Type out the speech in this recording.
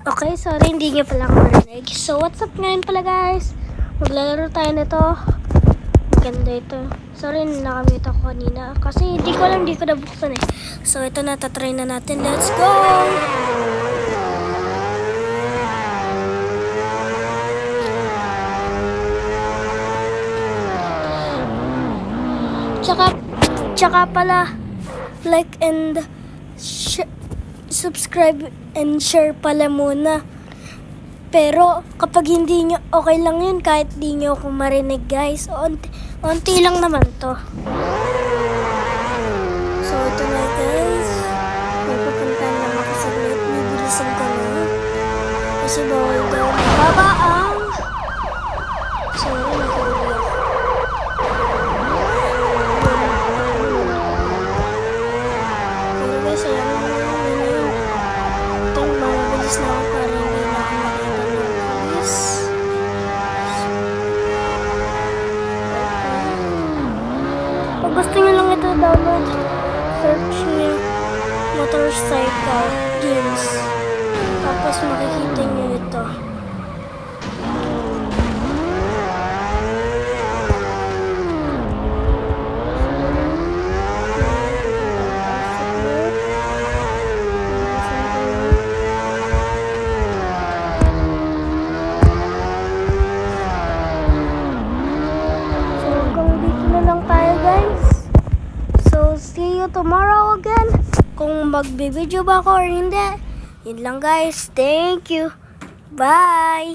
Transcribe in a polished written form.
Okay, sorry, hindi nyo pala ako marinig. So, what's up ngayon pala guys? Maglalaro tayo nito. Maganda ito. Sorry, nakamute ako kanina. Kasi hindi ko alam, hindi ko nabuksan eh. So, ito na, tatry na natin. Let's go! Tsaka pala, like and subscribe and share pala muna. Pero kapag hindi nyo, okay lang yun kahit di nyo ako marinig guys. Onti lang naman to. So ito na guys. May pupuntahan lang ako saglit. Bibilisan ko na. Kasi bawal daw mababa ang... Sorry, nagkabili ako. Pero guys, alam mo na yun. Ito, mabilis na ako para hindi na ako makita ng police. Pag gusto nyo lang ito download, search nyo motorcycle games. Tapos makikita nyo ito. See you tomorrow again. Kung magbibideo ba ako or hindi. Yun lang guys. Thank you. Bye.